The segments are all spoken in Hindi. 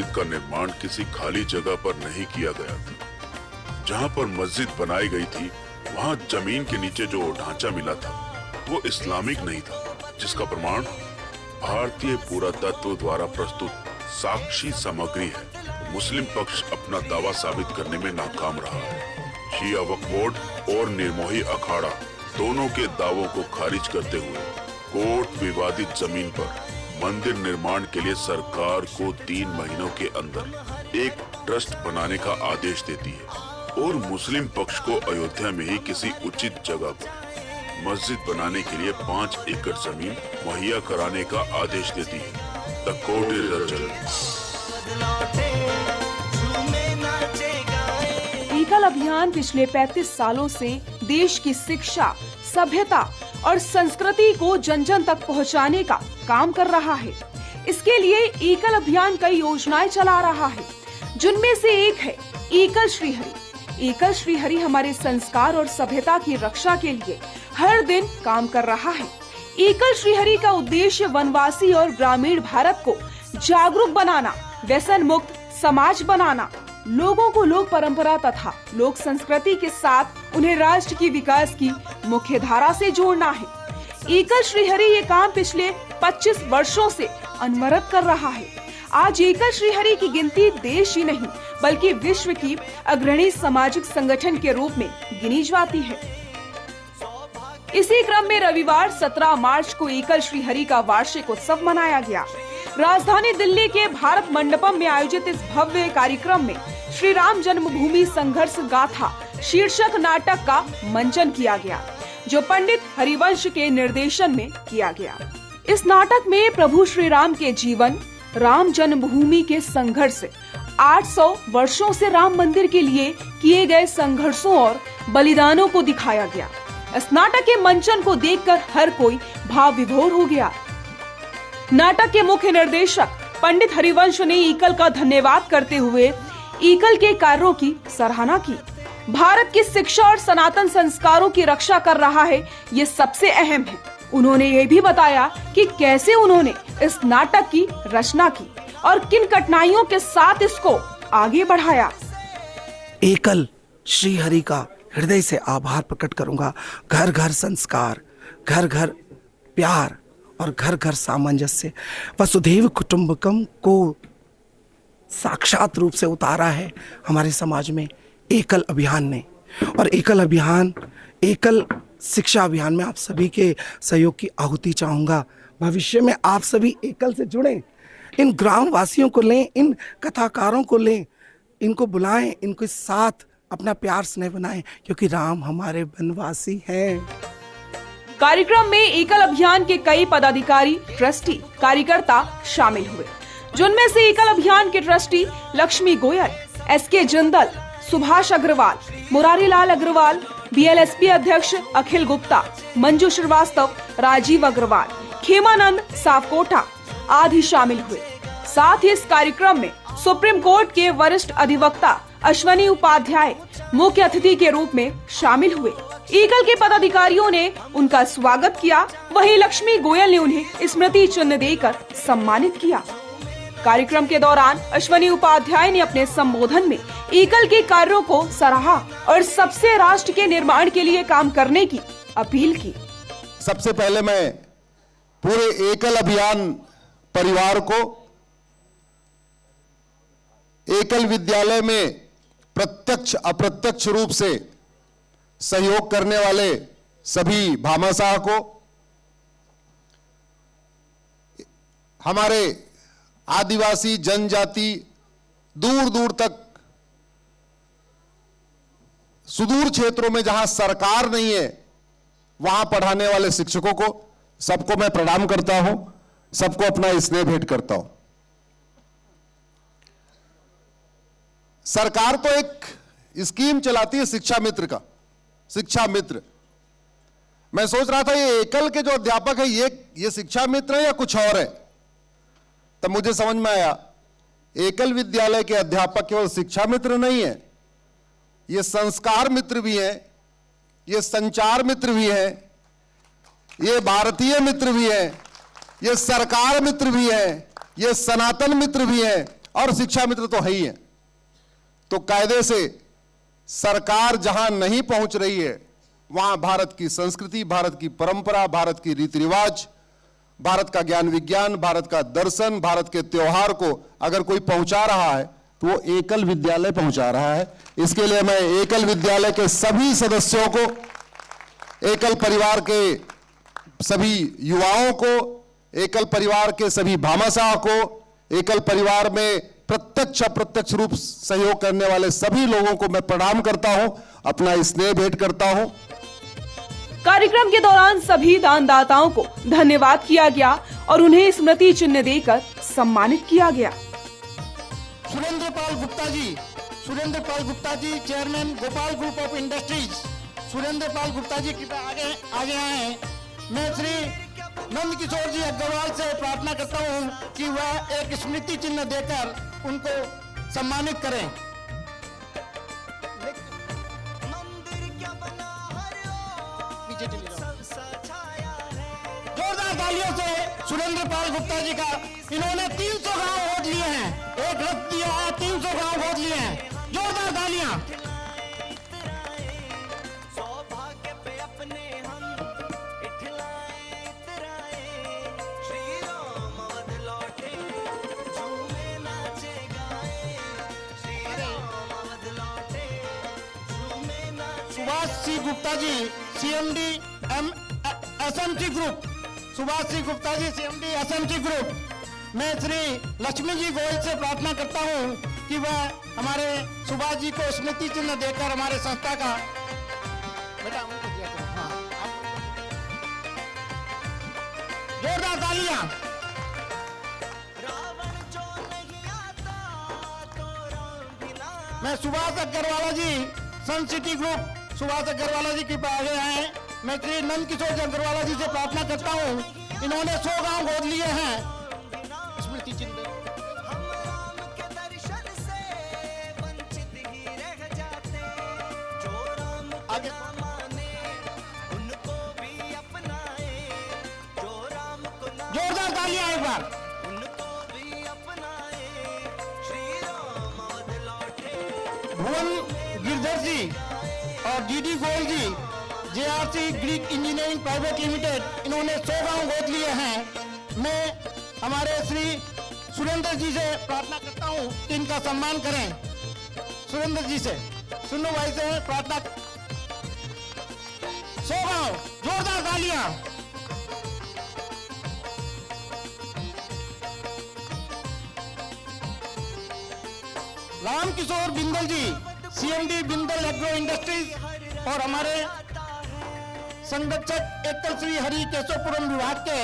मस्जिद का निर्माण किसी खाली जगह पर नहीं किया गया था। जहाँ पर मस्जिद बनाई गई थी वहाँ जमीन के नीचे जो ढांचा मिला था वो इस्लामिक नहीं था, जिसका प्रमाण भारतीय पुरातत्व द्वारा प्रस्तुत साक्षी सामग्री है। मुस्लिम पक्ष अपना दावा साबित करने में नाकाम रहा है। शिया वक्फ बोर्ड और निर्मोही अखाड़ा दोनों के दावों को खारिज करते हुए कोर्ट विवादित जमीन पर मंदिर निर्माण के लिए सरकार को 3 महीनों के अंदर एक ट्रस्ट बनाने का आदेश देती है और मुस्लिम पक्ष को अयोध्या में ही किसी उचित जगह पर मस्जिद बनाने के लिए 5 एकड़ जमीन मुहैया कराने का आदेश देती है। The court is urgent. एकल अभियान पिछले 35 सालों से देश की शिक्षा, सभ्यता और संस्कृति को जन जन तक पहुंचाने का काम कर रहा है। इसके लिए एकल अभियान कई योजनाएं चला रहा है, जिनमें से एक है एकल श्रीहरि। एकल श्रीहरि हमारे संस्कार और सभ्यता की रक्षा के लिए हर दिन काम कर रहा है। एकल श्रीहरि का उद्देश्य वनवासी और ग्रामीण भारत को जागरूक बनाना, व्यसन मुक्त समाज बनाना, लोगों को लोक परंपरा तथा लोक संस्कृति के साथ उन्हें राष्ट्र की विकास की मुख्य धारा से जोड़ना है। एकल श्रीहरि ये काम पिछले 25 वर्षों से अनवरत कर रहा है। आज एकल श्रीहरि की गिनती देश ही नहीं बल्कि विश्व की अग्रणी सामाजिक संगठन के रूप में गिनी जाती है। इसी क्रम में रविवार 17 मार्च को एकल श्रीहरि का वार्षिक उत्सव मनाया गया। राजधानी दिल्ली के भारत मंडपम में आयोजित इस भव्य कार्यक्रम में श्री राम जन्मभूमि संघर्ष गाथा शीर्षक नाटक का मंचन किया गया, जो पंडित हरिवंश के निर्देशन में किया गया। इस नाटक में प्रभु श्री राम के जीवन, राम जन्मभूमि के संघर्ष, 800 वर्षों से राम मंदिर के लिए किए गए संघर्षों और बलिदानों को दिखाया गया। इस नाटक के मंचन को देखकर हर कोई भाव विभोर हो गया। नाटक के मुख्य निर्देशक पंडित हरिवंश ने एकल का धन्यवाद करते हुए एकल के कार्यों की सराहना की। भारत की शिक्षा और सनातन संस्कारों की रक्षा कर रहा है, ये सबसे अहम है। उन्होंने ये भी बताया कि कैसे उन्होंने इस नाटक की रचना की और किन कठिनाइयों के साथ इसको आगे बढ़ाया। एकल श्रीहरि का हृदय से आभार प्रकट करूंगा। घर घर संस्कार, घर घर प्यार और घर घर सामंजस्य, वसुधैव कुटुंबकम को साक्षात रूप से उतारा है हमारे समाज में एकल अभियान ने। और एकल अभियान, एकल शिक्षा अभियान में आप सभी के सहयोग की आहुति चाहूँगा। भविष्य में आप सभी एकल से जुड़ें, इन ग्राम वासियों को लें, इन कथाकारों को लें, इनको बुलाएं, इनके साथ अपना प्यार स्नेह बनाएं, क्योंकि राम हमारे वनवासी हैं। कार्यक्रम में एकल अभियान के कई पदाधिकारी, ट्रस्टी, कार्यकर्ता शामिल हुए, जिनमें से एकल अभियान के ट्रस्टी लक्ष्मी गोयल, एसके जिंदल, सुभाष अग्रवाल, मुरारी लाल अग्रवाल, बीएलएसपी अध्यक्ष अखिल गुप्ता, मंजू श्रीवास्तव, राजीव अग्रवाल, खेमानंद सावकोटा आदि शामिल हुए। साथ ही इस कार्यक्रम में सुप्रीम कोर्ट के वरिष्ठ अधिवक्ता अश्वनी उपाध्याय मुख्य अतिथि के रूप में शामिल हुए। एकल के पदाधिकारियों ने उनका स्वागत किया, वहीं लक्ष्मी गोयल ने उन्हें स्मृति चिन्ह देकर सम्मानित किया। कार्यक्रम के दौरान अश्वनी उपाध्याय ने अपने संबोधन में एकल के कार्यों को सराहा और सबसे राष्ट्र के निर्माण के लिए काम करने की अपील की। सबसे पहले मैं पूरे एकल अभियान परिवार को, एकल विद्यालय में प्रत्यक्ष अप्रत्यक्ष रूप से सहयोग करने वाले सभी भामाशाह को, हमारे आदिवासी जनजाति दूर दूर तक सुदूर क्षेत्रों में जहां सरकार नहीं है वहां पढ़ाने वाले शिक्षकों को, सबको मैं प्रणाम करता हूं, सबको अपना स्नेह भेंट करता हूं। सरकार तो एक स्कीम चलाती है शिक्षा मित्र का, शिक्षा मित्र। मैं सोच रहा था ये एकल के जो अध्यापक है ये शिक्षा मित्र है या कुछ और है, तब मुझे समझ में आया एकल विद्यालय के अध्यापक केवल शिक्षा मित्र नहीं है, ये संस्कार मित्र भी हैं, ये संचार मित्र भी हैं, ये भारतीय मित्र भी हैं, ये सरकार मित्र भी हैं, ये सनातन मित्र भी हैं और शिक्षा मित्र तो है ही है। तो कायदे से सरकार जहां नहीं पहुंच रही है, वहां भारत की संस्कृति, भारत की परंपरा, भारत की रीति रिवाज, भारत का ज्ञान विज्ञान, भारत का दर्शन, भारत के त्योहार को अगर कोई पहुंचा रहा है तो वो एकल विद्यालय पहुंचा रहा है। इसके लिए मैं एकल विद्यालय के सभी सदस्यों को, एकल परिवार के सभी युवाओं को, एकल परिवार के सभी भामाशाह को, एकल परिवार में प्रत्यक्ष अप्रत्यक्ष रूप सहयोग करने वाले सभी लोगों को मैं प्रणाम करता हूं, अपना स्नेह भेंट करता हूं। कार्यक्रम के दौरान सभी दानदाताओं को धन्यवाद किया गया और उन्हें स्मृति चिन्ह देकर सम्मानित किया गया। Surendra Pal Gupta ji chairman Gopal group of industries, Surendra Pal Gupta ji कृपया आगे आए। मैं श्री नंद किशोर जी अग्रवाल से प्रार्थना करता हूं कि वह एक स्मृति चिन्ह देकर उनको सम्मानित करें। जोरदार तालियों से सुरेंद्र पाल गुप्ता जी का, इन्होंने 300 गांव वोट लिए हैं, एक रथ दिया है, 300 गांव वोट लिए हैं। जोरदार तालियां। सुभाष सी Gupta ji CMD SMC group, Subhash सी Gupta ji CMD SMC group. मैं श्री लक्ष्मी जी गोयल से प्रार्थना करता हूं कि वह हमारे सुभाष जी को स्मृति चिन्ह देकर हमारे संस्था का बेटा उनको दिया करो। हाँ, जोरदार तालियां। मैं सुभाष अग्रवाला जी सन सिटी ग्रुप, सुभाष अग्रवाला जी के आगे आए। मैं श्री नंद किशोर अग्रवाला जी से प्रार्थना करता हूं, इन्होंने 100 गांव गोद लिए हैं। स्मृति चिन्ह आगे। जोरदार तालियां एक बार। भुवन गिरधर जी और DD Goyal ji JRC Greek engineering private limited, इन्होंने 100 गांव गोद लिए हैं। मैं हमारे श्री सुरेंद्र जी से प्रार्थना करता हूं कि इनका सम्मान करें। सुरेंद्र जी से, सुन्नू भाई से प्रार्थना। 100 गांव, जोरदार तालियां। राम किशोर बिंदल जी सीएमडी बिंदल एग्रो इंडस्ट्रीज और हमारे संरक्षक एकल श्री हरि केशवपुरम विभाग के,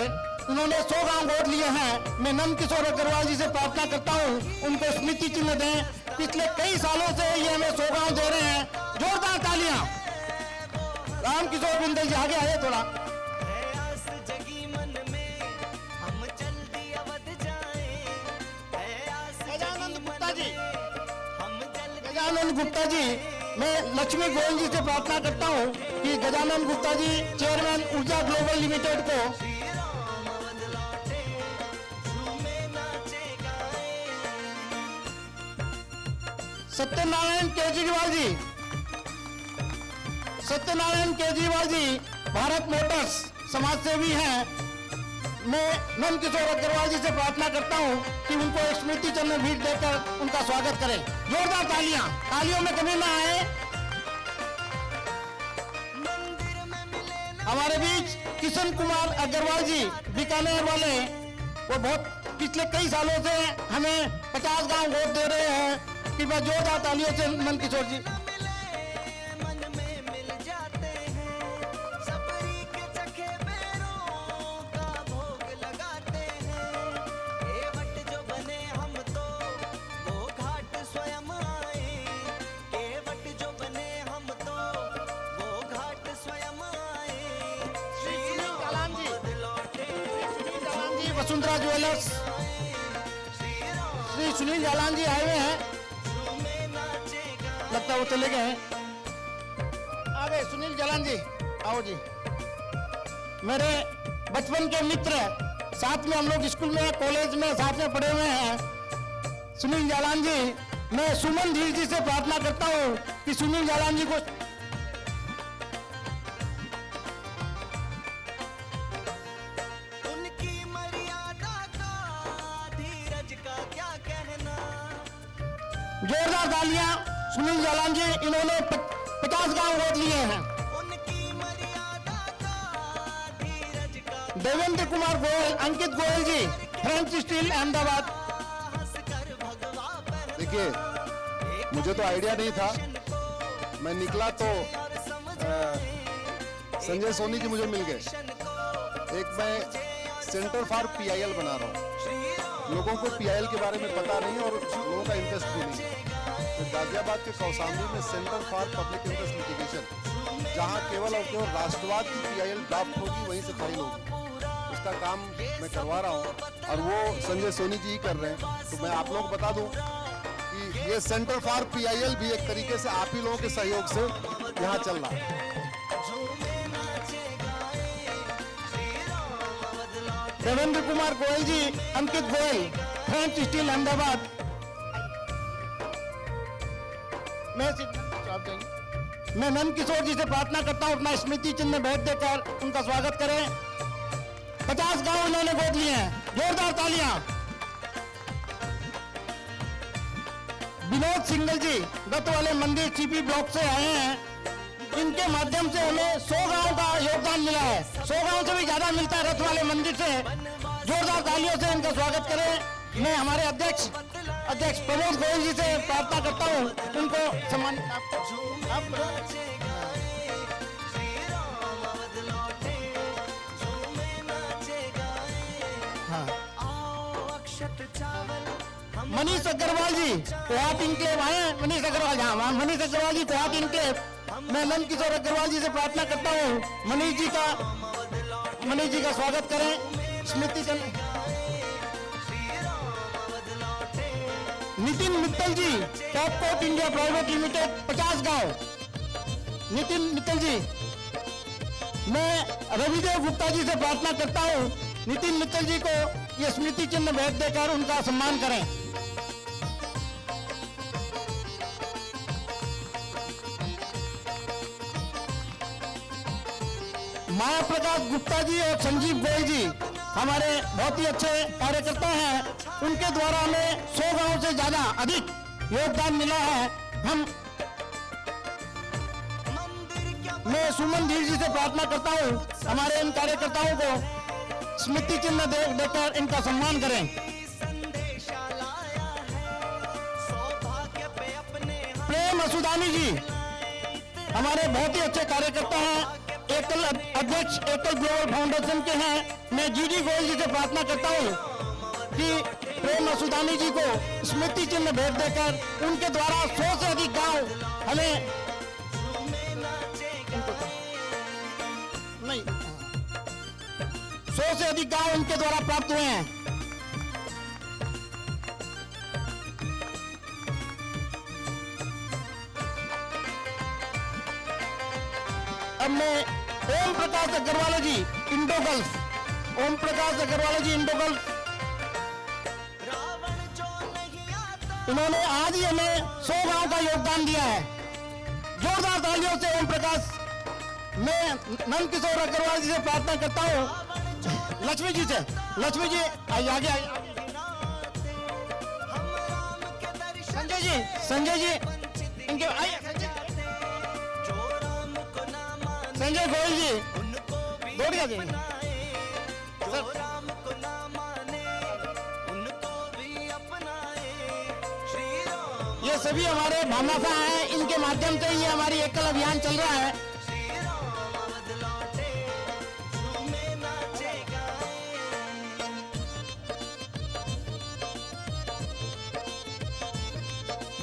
उन्होंने 100 गांव गोद लिए हैं। मैं नंद किशोर अग्रवाल जी से प्रार्थना करता हूं उनको स्मृति चिन्ह दें। पिछले कई सालों से ये हमें 100 गांव दे रहे हैं। जोरदार तालियां। राम किशोर बिंदल जी आगे आए थोड़ा। गजानंद गुप्ता जी, मैं लक्ष्मी गोयल जी से प्रार्थना करता हूं कि गजानंद गुप्ता जी चेयरमैन ऊर्जा ग्लोबल लिमिटेड को सत्यनारायण केजरीवाल जी भारत मोटर्स समाज सेवी हैं। मैं नंद किशोर अग्रवाल जी से प्रार्थना करता हूं कि उनको एक स्मृति चिन्ह भेंट देकर उनका स्वागत करें। जोरदार तालियां, तालियों में कमी ना आए। हमारे बीच किशन कुमार अग्रवाल जी बीकानेर वाले, वो बहुत पिछले कई सालों से हमें 50 गांव गोद दे रहे हैं। कृपया जोरदार तालियों से नंद किशोर जी। वसुंधरा ज्वेलर्स, श्री सुनील जालान जी आए हुए हैं, लगता है वो चले गए हैं। आ गए सुनील जालान जी, आओ जी। मेरे बचपन के मित्र, साथ में हम लोग स्कूल में कॉलेज में साथ में पढ़े हुए हैं। सुनील जालान जी, मैं सुमन धीर जी से प्रार्थना करता हूं कि सुनील जालान जी को उनकी मर्यादा का धीरज का क्या कहना। जोरदार तालियां। सुनील जालान जी, इन्होंने 50 गांव गोद लिए हैं। उनकी मर्यादा का धीरज का देवेंद्र कुमार गोयल, अंकित गोयल जी, फ्रेंच स्टील अहमदाबाद। हंसकर भगवा पहना। देखिए, मुझे तो आइडिया नहीं था, मैं निकला तो संजय सोनी जी मुझे मिल गए। एक मैं सेंटर फॉर पीआईएल बना रहा हूँ। लोगों को पीआईएल के बारे में पता नहीं और लोगों का इंटरेस्ट भी नहीं। तो गाजियाबाद के कौसाम्बी में centre for public interest litigation, जहाँ केवल और केवल राष्ट्रवाद की पीआईएल ड्राफ्ट होगी, वहीं से फाइल होगी, उसका काम मैं करवा रहा हूँ और वो संजय सोनी जी ही कर रहे हैं। तो मैं आप लोगों को बता दूं कि ये सेंटर फॉर पीआईएल भी एक तरीके से आप ही लोगों के सहयोग से यहाँ चल रहा है। देवेंद्र कुमार गोयल जी, अंकित गोयल, फ्रेंच स्टील अहमदाबाद। मैं नंद किशोर जी से प्रार्थना करता हूं अपना स्मृति चिन्ह में भेंट देकर उनका स्वागत करें। 50 गांव इन्होंने गोद लिए हैं। जोरदार तालियां। विनोद सिंगल जी, दत्त वाले मंदिर सीपी ब्लॉक से आए हैं। इनके माध्यम से हमें 100 गांव का योगदान मिला है। 100 गांव से भी ज्यादा मिलता है रथ वाले मंदिर से। जोरदार तालियों से इनका स्वागत करें। मैं हमारे अध्यक्ष प्रमोद गोयल जी से प्रार्थना करता हूं, उनको सम्मानित मनीष अग्रवाल जी, कोहाट इनक्लेव आए हैं। मनीष अग्रवाल, हाँ, मनीष अग्रवाल जी, कोहाट इनक्लेव। मैं नंद किशोर अग्रवाल जी से प्रार्थना करता हूँ मनीष जी का स्वागत करें। स्मृति चंद नितिन मित्तल जी, टॉपकोट इंडिया प्राइवेट लिमिटेड, 50 गांव। नितिन मित्तल जी, मैं रविदेव गुप्ता जी से प्रार्थना करता हूँ नितिन मित्तल जी को ये स्मृति चिन्ह भेंट देकर उनका सम्मान करें। माया प्रकाश गुप्ता जी और संजीव गोयल जी हमारे बहुत ही अच्छे कार्यकर्ता हैं। उनके द्वारा हमें 100 गांव से ज्यादा अधिक योगदान मिला है। मैं सुमन धीर जी से प्रार्थना करता हूं हमारे इन कार्यकर्ताओं को स्मृति चिन्ह देकर इनका सम्मान करें। प्रेम असुदानी जी हमारे बहुत ही अच्छे कार्यकर्ता हैं, एकल अध्यक्ष एकल ग्लोबल फाउंडेशन के हैं। मैं जीडी गोयल जी से प्रार्थना करता हूं कि प्रेम असुदानी जी को स्मृति चिन्ह भेंट देकर उनके द्वारा 100 से अधिक गांव हमें नहीं 100 से अधिक गांव उनके द्वारा प्राप्त हुए हैं। अब मैं ओम प्रकाश अग्रवाल जी, इंडो गल्फ, ओम प्रकाश अग्रवाल जी, इंडो गल्फ, इन्होंने आज ही हमें 100 गांव का योगदान दिया है। जोरदार तालियों से ओम प्रकाश। मैं नंद किशोर अग्रवाल जी से प्रार्थना करता हूँ, लक्ष्मी जी से, लक्ष्मी जी आइए आगे आइए। संजय जी इनके आइए। संजय गोयल जी दौड़ गया ये सभी हमारे भामाशाह हैं। इनके माध्यम से ये हमारी एकल अभियान चल रहा है।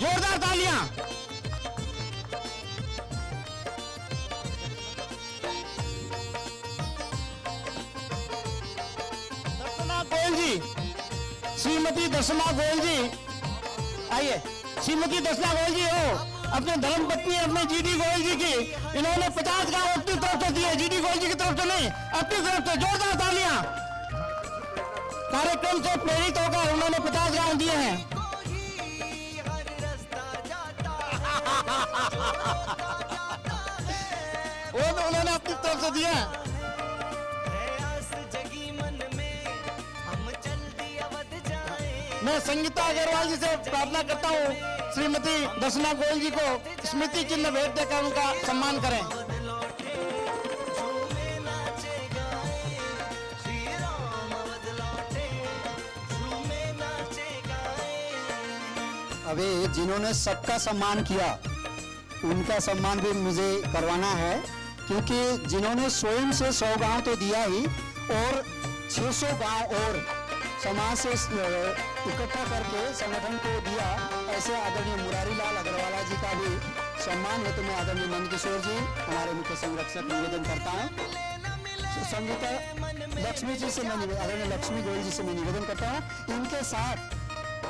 जोरदार तालियां। दर्शना गोयल जी, श्रीमती दर्शना गोयल जी आइए। श्रीमती दर्शना गोयल जी हो अपने धर्मपत्नी अपने जीडी गोयल जी की, इन्होंने 50 गांव अपनी तरफ से दिए, जीडी गोयल जी की तरफ से नहीं, अपनी तरफ से। जोरदार तालियां। कार्यक्रम से प्रेरित होकर उन्होंने 50 गांव दिए हैं। से दिए हैं। है आस जगी मन में हम जल्दी अवध जाए मैं संगीता अग्रवाल जी से प्रार्थना करता हूँ श्रीमती दर्शना गोयल जी को स्मृति चिन्ह भेंट देकर उनका सम्मान करें। लौटे झूमे नाचे गाए श्री राम अवध लौटे झूमे नाचे गाए। अभी जिन्होंने सबका सम्मान किया उनका सम्मान भी मुझे करवाना है, क्योंकि जिन्होंने स्वयं से 100 गांव तो दिया ही और 600 गांव और समाज से इकट्ठा करके संगठन को दिया, ऐसे आदरणीय मुरारी लाल अग्रवाला जी का भी सम्मान है। तो मैं आदरणीय नंद किशोर जी हमारे मुख्य संरक्षक निवेदन करता हूँ, संगीता लक्ष्मी जी से मैं आदरणीय लक्ष्मी गोयल जी से मैं निवेदन करता हूँ। इनके साथ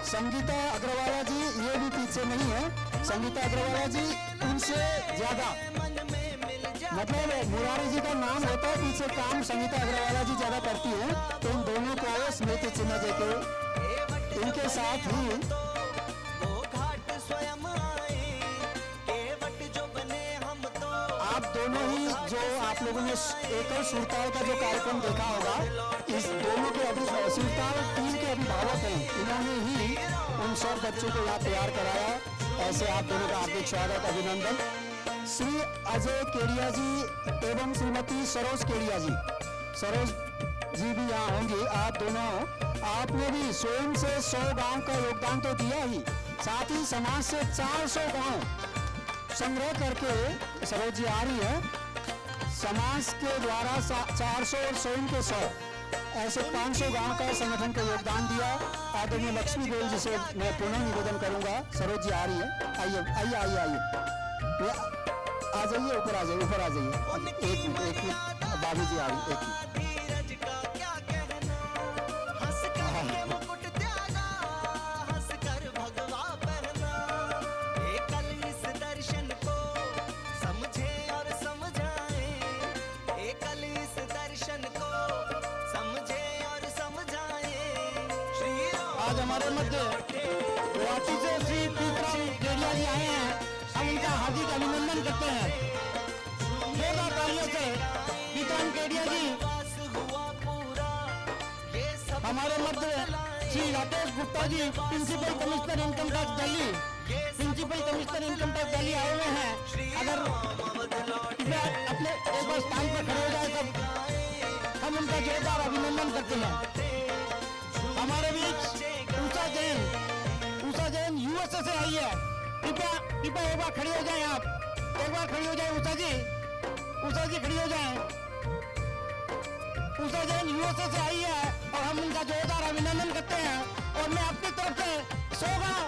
संगीता अग्रवाला जी ये भी पीछे नहीं है, संगीता अग्रवाला जी उनसे ज्यादा, मतलब मुरारी जी का नाम होता है, पीछे काम संगीता अग्रवाला जी ज्यादा करती हैं। तो इन दोनों को स्मृति चिन्ह देके इनके साथ ही वो घाट स्वयं आए केवट जो बने हम तो आप दोनों ही जो आप लोगों ने एकल सुरताल का जो कार्यक्रम देखा होगा, इस दोनों के सुरताल टीम के अभिभावक हैं, इन्होंने ही उन सब बच्चों को यहाँ तैयार कराया। ऐसे आप दोनों का हार्दिक स्वागत, अभिनंदन। श्री अजय केडिया जी एवं श्रीमती सरोज केडिया जी, सरोज जी भी यहाँ होंगी। आप दोनों, आपने भी स्वयं से 100 गांव का योगदान तो दिया ही, साथ ही समाज से 400 गांव संग्रह करके सरोज जी आ रही है, समाज के द्वारा 400 और स्वयं के 100 ऐसे 500 गांव का संगठन का योगदान दिया। आदरणीय लक्ष्मी गोयल जी से मैं पुनः निवेदन करूंगा, सरोज जी आ रही है, आइए आइए आइए आइए, आ जाइए, ऊपर आ जाइए, ऊपर आ जाइए। एक मिनट बाबू जी आ रही, एक मिनट। धीरज का क्या कहना हंस कर ये मुकुट त्यागा हंस कर भगवा पहना एकल इस दर्शन को समझे और समझाए एकल इस दर्शन को समझे और समझाए श्री राम आज हमारे मध्य गुवाहाटी से श्री पीतराम केडिया जी आए हैं, हम उनका हार्दिक अभिनंदन करते हैं। जोरदार तालियों से पीतराम केडिया जी। वास हुआ पूरा ये सब हमारे मध्य Shri Rakesh Gupta ji principal commissioner income tax Delhi, principal commissioner income tax Delhi आए हुए हैं। अगर कृपया अपने एक बार स्थान पर खड़े हो जाए तब हम उनका जोरदार अभिनंदन करते हैं। हमारे बीच उषा जैन यूएसए से आई है, कृपया कृपया एक बार खड़ी हो जाएं, आप एक बार खड़ी हो जाएं उषा जी खड़ी हो जाएं। उषा जैन यूएसए से आई है और हम उनका जोरदार अभिनंदन करते हैं। और मैं अपनी तरफ से 100 गाँव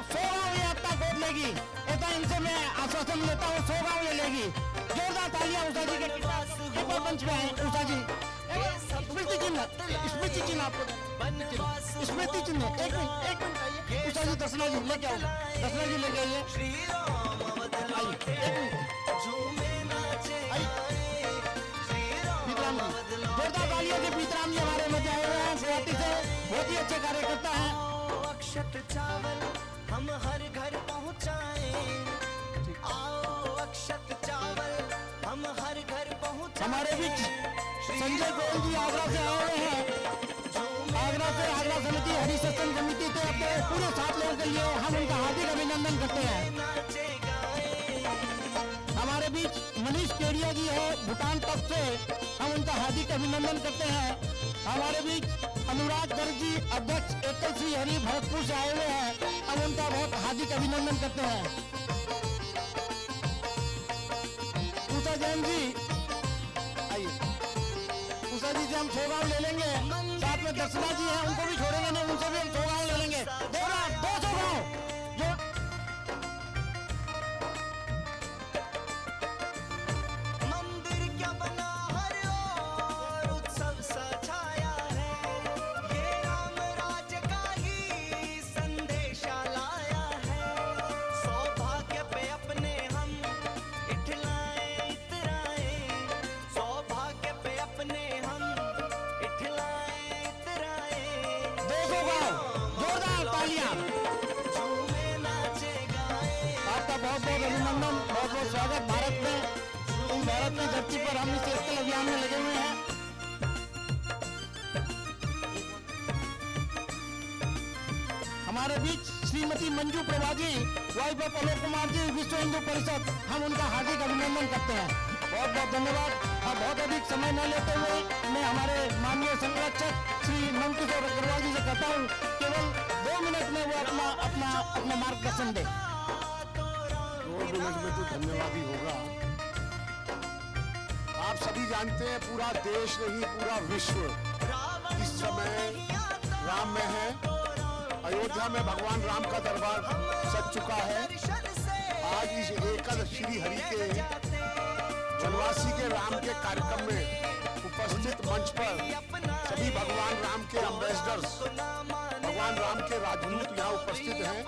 ये आपका गोद लेगी, ऐसा इनसे मैं आश्वासन लेता हूँ, 100 गाँव ये लेगी। जोरदार तालियां उषा जी के कृपा मंच पे आए। उषा जी स्मृति चिन्ह आपको स्मृति चिन्ह, एक मिनट आइए उषा जी, दर्शना जी लेके आओ, दर्शना जी लेके आइए, श्री राम अवध लौटे झूमे नाचे गाए श्री राम पीतराम अवध जी, लौटे जोरदार तालियों से पीतराम जी हमारे मध्य आए हुए हैं, गुवाहाटी से बहुत ही अच्छे कार्यकर्ता हैं। आओ अक्षत चावल हम हर घर पहुँचाए आओ अक्षत चावल हम हर घर पहुँचाए हमारे बीच संजय गोयल जी आगरा से आए हुए हैं, आगरा समिति हरि सत्संग कमेटी के अपने पूरे साथ लोगों के लिए हम उनका हार्दिक अभिनंदन करते हैं। नाचे गाए हमारे बीच मनीष केडिया जी है भूटान तक से, हम उनका हार्दिक अभिनंदन करते हैं। हमारे बीच अनुराग गर्ग जी अध्यक्ष एकल श्री हरि भरतपुर से आए हुए हैं, हम उनका बहुत हार्दिक अभिनंदन करते हैं। उषा जैन जी आइए, उषा जी से हम 100 गाँव ले लेंगे, साथ में दर्शना जी हैं उनको भी छोड़ेंगे नहीं, उनसे भी हम 100 गाँव ले लेंगे, 200 गाँव जो मंदिर क्या बना हर ओर उत्सव सा छाया है ये राम राज का ही संदेशा लाया है सौभाग्य पे अपने हम इठलाए इतराए सौभाग्य पे अपने हम इठलाए इतराए 200 गाँव, जोरदार तालियां। झूमे नाचे गाए आपका बहुत बहुत अभिनंदन, बहुत बहुत स्वागत। भारत में इस भारत की धरती पर हम इस एकल अभियान में लगे हुए हैं। हमारे बीच श्रीमती मंजू प्रभा जी, वाइफ ऑफ अलोक कुमार जी, विश्व हिंदू परिषद, हम उनका हार्दिक अभिनंदन करते हैं। बहुत बहुत धन्यवाद। अब बहुत अधिक समय न लेते हुए मैं हमारे माननीय संरक्षक श्री नंदकिशोर अग्रवाल जी से कहता हूँ केवल 2 मिनट में वो अपना मार्गदर्शन दे। 2 मिनट में तो धन्यवाद ही होगा। आप सभी जानते हैं पूरा देश नहीं पूरा विश्व इस समय राम में है। अयोध्या में भगवान राम का दरबार सज चुका है। आज इस एकल श्री हरि के वनवासी के राम के कार्यक्रम में उपस्थित मंच पर सभी भगवान राम के एम्बेसडर्स, भगवान राम के राजदूत यहाँ उपस्थित हैं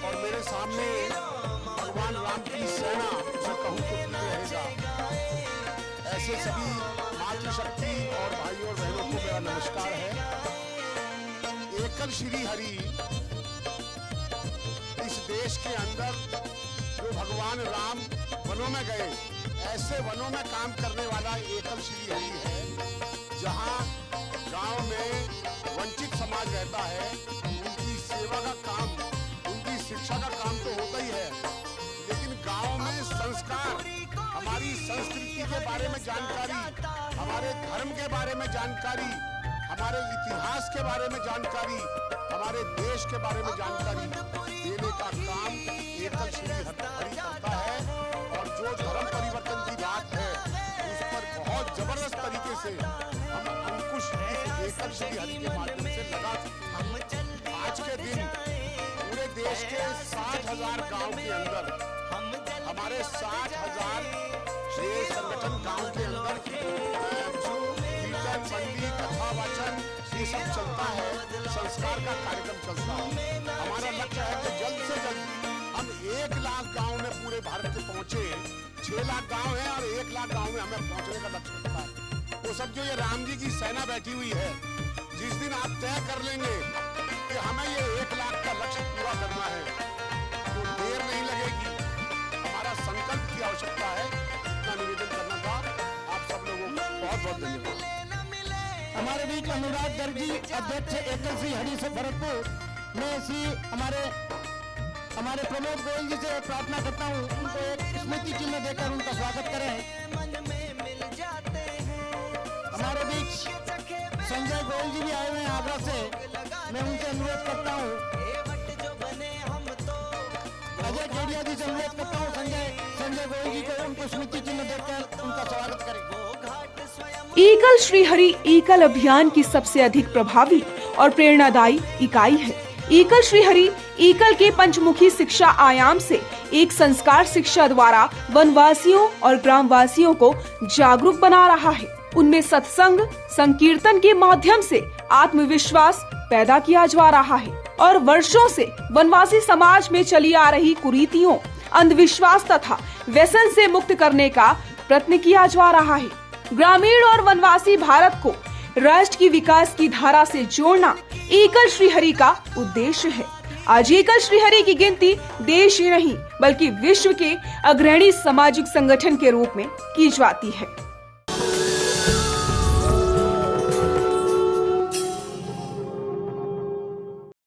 और मेरे सामने भगवान राम की सेना जो कहूँ तो ठीक रहेगा, ऐसे सभी मातृशक्ति और भाई और बहनों को मेरा नमस्कार है। एकल श्री हरि इस देश के अंदर जो भगवान राम वनों में गए, ऐसे वनों में काम करने वाला एकल श्री हरि है। जहाँ गांव में वंचित समाज रहता है, उनकी सेवा का काम, उनकी शिक्षा का काम तो होता ही है, लेकिन गांव में संस्कार, हमारी संस्कृति के बारे में जानकारी, हमारे धर्म के बारे में जानकारी, हमारे इतिहास के बारे में जानकारी, हमारे देश के बारे में जानकारी देने का काम एकल श्री हरि करता है। और जो धर्म परिवर्तन की बात है उस पर बहुत जबरदस्त तरीके से हम अंकुश इस एकल श्री हरि के माध्यम से लगा सकते हैं। आज के दिन पूरे देश के 60,000 गांव के अंदर हमारे 60,000 ये संगठन गांव के अंदर कीर्तन, मंडी, कथा वाचन ये सब चलता है, संस्कार का कार्यक्रम चलता है। हमारा लक्ष्य है कि जल्द से जल्द हम 1 लाख गांव में पूरे भारत के पहुंचे। 6 लाख गांव है और 1 लाख गांव में हमें पहुंचने का लक्ष्य रखा है। वो सब जो ये राम जी की सेना बैठी हुई है, जिस दिन आप तय कर लेंगे कि हमें ये 1 लाख का लक्ष्य पूरा करना है तो देर नहीं लगेगी। हमारा संकल्प की आवश्यकता है, इतना निवेदन करना था। आप सब लोगों को बहुत बहुत धन्यवाद। हमारे बीच अनुराग गर्ग जी, अध्यक्ष एकल श्री हरि से भरतपुर, मैं श्री हमारे प्रमोद गोयल जी से प्रार्थना करता हूँ उनको एक स्मृति चिन्ह देकर उनका स्वागत करें। हमारे बीच संजय गोयल जी भी आए हुए हैं आगरा से, मैं उनसे अनुरोध करता हूँ। अजय केडिया जी से अनुरोध करता हूँ संजय गोयल जी को उनको स्मृति चिन्ह देकर उनका स्वागत करें। एकल श्री हरि एकल अभियान की सबसे अधिक प्रभावी और प्रेरणादायी इकाई है। एकल श्री हरि एकल के पंचमुखी शिक्षा आयाम से एक संस्कार शिक्षा द्वारा वनवासियों और ग्रामवासियों को जागरूक बना रहा है। उनमें सत्संग, संकीर्तन के माध्यम से आत्मविश्वास पैदा किया जा रहा है और वर्षों से वनवासी समाज में चली आ रही कुरीतियों, अंधविश्वास तथा व्यसन से मुक्त करने का प्रयत्न किया जा रहा है। ग्रामीण और वनवासी भारत को राष्ट्र की विकास की धारा से जोड़ना एकल श्री हरि का उद्देश्य है। आज एकल श्री हरि की गिनती देश ही नहीं बल्कि विश्व के अग्रणी सामाजिक संगठन के रूप में की जाती है।